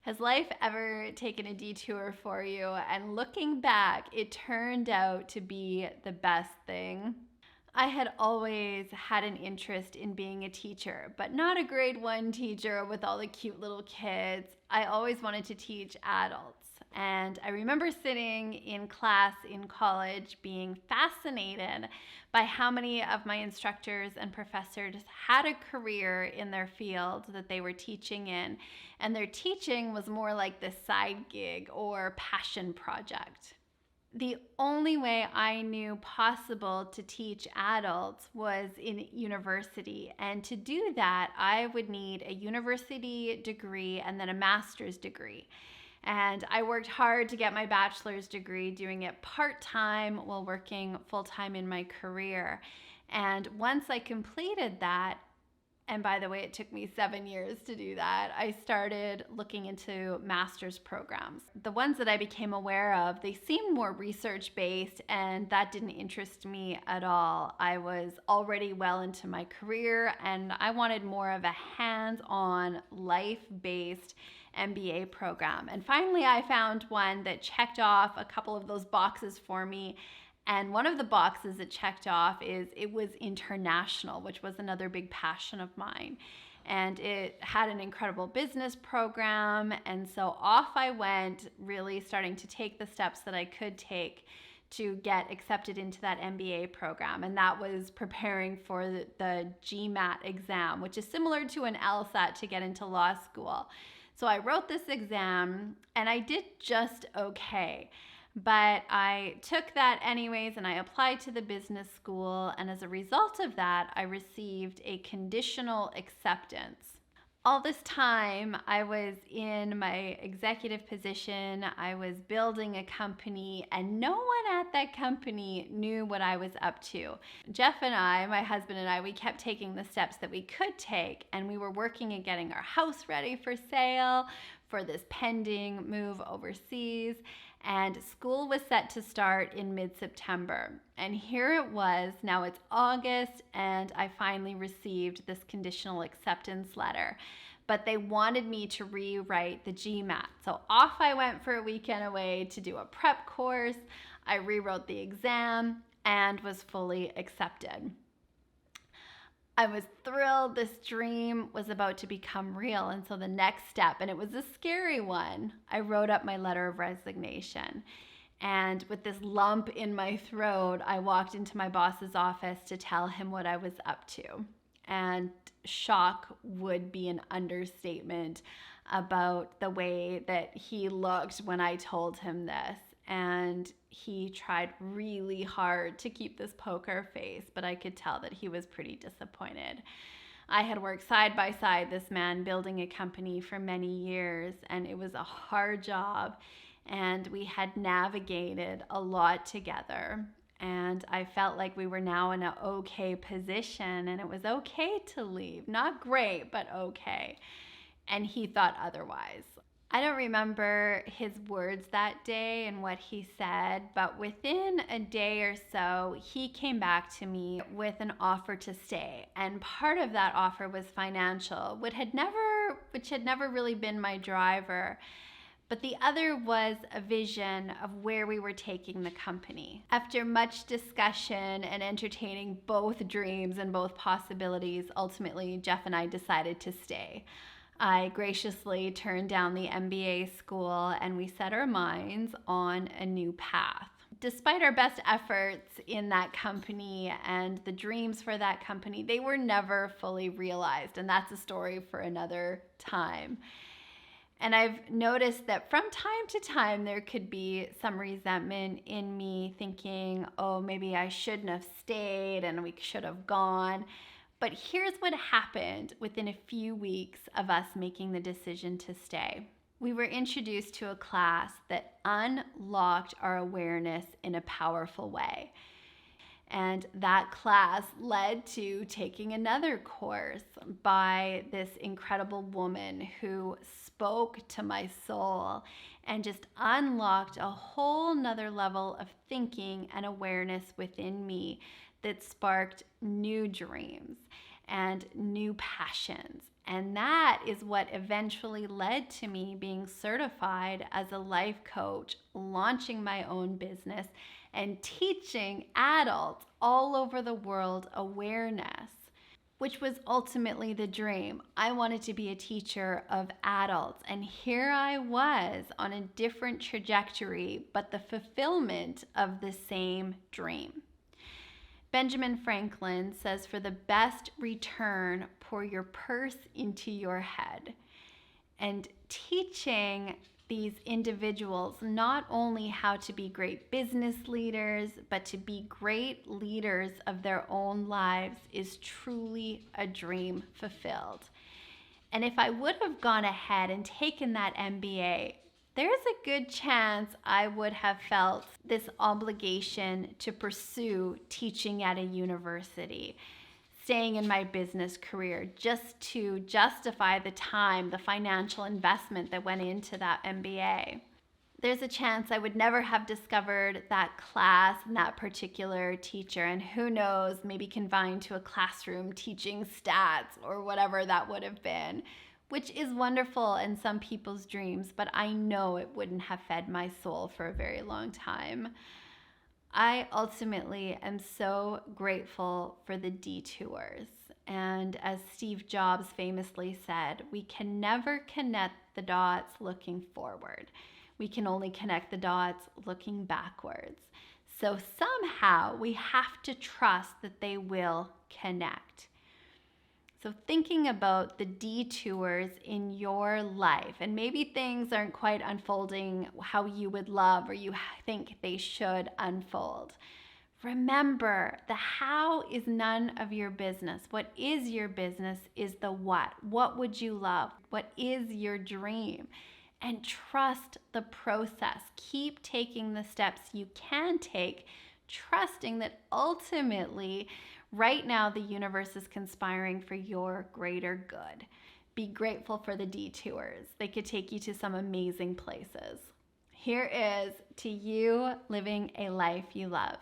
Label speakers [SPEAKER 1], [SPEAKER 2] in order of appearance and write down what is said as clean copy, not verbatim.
[SPEAKER 1] Has life ever taken a detour for you and looking back, it turned out to be the best thing? I had always had an interest in being a teacher, but not a grade 1 teacher with all the cute little kids. I always wanted to teach adults. And I remember sitting in class in college being fascinated by how many of my instructors and professors had a career in their field that they were teaching in. And their teaching was more like this side gig or passion project. The only way I knew possible to teach adults was in university. And to do that, I would need a university degree and then a master's degree. And I worked hard to get my bachelor's degree, doing it part-time while working full-time in my career. And once I completed that, and by the way, it took me 7 years to do that, I started looking into master's programs. The ones that I became aware of, they seemed more research-based, and that didn't interest me at all. I was already well into my career, and I wanted more of a hands-on, life-based MBA program. And finally, I found one that checked off a couple of those boxes for me. And one of the boxes it checked off is it was international, which was another big passion of mine. And it had an incredible business program. And so off I went, really starting to take the steps that I could take to get accepted into that MBA program. And that was preparing for the GMAT exam, which is similar to an LSAT to get into law school. So I wrote this exam and I did just okay. But I took that anyways and I applied to the business school, and as a result of that, I received a conditional acceptance. All this time, I was in my executive position, I was building a company, and no one at that company knew what I was up to. Jeff and I, my husband and I, we kept taking the steps that we could take, and we were working at getting our house ready for sale for this pending move overseas. And school was set to start in mid-September. And here it was, now it's August, and I finally received this conditional acceptance letter. But they wanted me to rewrite the GMAT. So off I went for a weekend away to do a prep course. I rewrote the exam and was fully accepted. I was thrilled. This dream was about to become real. And so the next step, and it was a scary one, I wrote up my letter of resignation. And with this lump in my throat, I walked into my boss's office to tell him what I was up to. And shock would be an understatement about the way that he looked when I told him this. And he tried really hard to keep this poker face, but I could tell that he was pretty disappointed. I had worked side by side this man building a company for many years, and it was a hard job, and we had navigated a lot together. And I felt like we were now in an okay position, and it was okay to leave. Not great, but okay. And he thought otherwise. I don't remember his words that day and what he said, but within a day or so, he came back to me with an offer to stay. And part of that offer was financial, which had never really been my driver. But the other was a vision of where we were taking the company. After much discussion and entertaining both dreams and both possibilities, ultimately Jeff and I decided to stay. I graciously turned down the MBA school and we set our minds on a new path. Despite our best efforts in that company and the dreams for that company, they were never fully realized, and that's a story for another time. And I've noticed that from time to time, there could be some resentment in me thinking, oh, maybe I shouldn't have stayed and we should have gone. But here's what happened within a few weeks of us making the decision to stay. We were introduced to a class that unlocked our awareness in a powerful way. And that class led to taking another course by this incredible woman who spoke to my soul and just unlocked a whole nother level of thinking and awareness within me that sparked new dreams. and new passions. And that is what eventually led to me being certified as a life coach, launching my own business, and teaching adults all over the world awareness, which was ultimately the dream. I wanted to be a teacher of adults, and here I was on a different trajectory, but the fulfillment of the same dream. Benjamin Franklin says, for the best return, pour your purse into your head. And teaching these individuals not only how to be great business leaders, but to be great leaders of their own lives is truly a dream fulfilled. And if I would have gone ahead and taken that MBA, there's a good chance I would have felt this obligation to pursue teaching at a university, staying in my business career, just to justify the time, the financial investment that went into that MBA. There's a chance I would never have discovered that class and that particular teacher, and who knows, maybe confined to a classroom teaching stats or whatever that would have been, which is wonderful in some people's dreams, but I know it wouldn't have fed my soul for a very long time. I ultimately am so grateful for the detours. And as Steve Jobs famously said, we can never connect the dots looking forward. We can only connect the dots looking backwards. So somehow we have to trust that they will connect. So thinking about the detours in your life, and maybe things aren't quite unfolding how you would love or you think they should unfold. Remember, the how is none of your business. What is your business is the what. What would you love? What is your dream? And trust the process. Keep taking the steps you can take, trusting that ultimately, right now, the universe is conspiring for your greater good. Be grateful for the detours. They could take you to some amazing places. Here is to you living a life you love.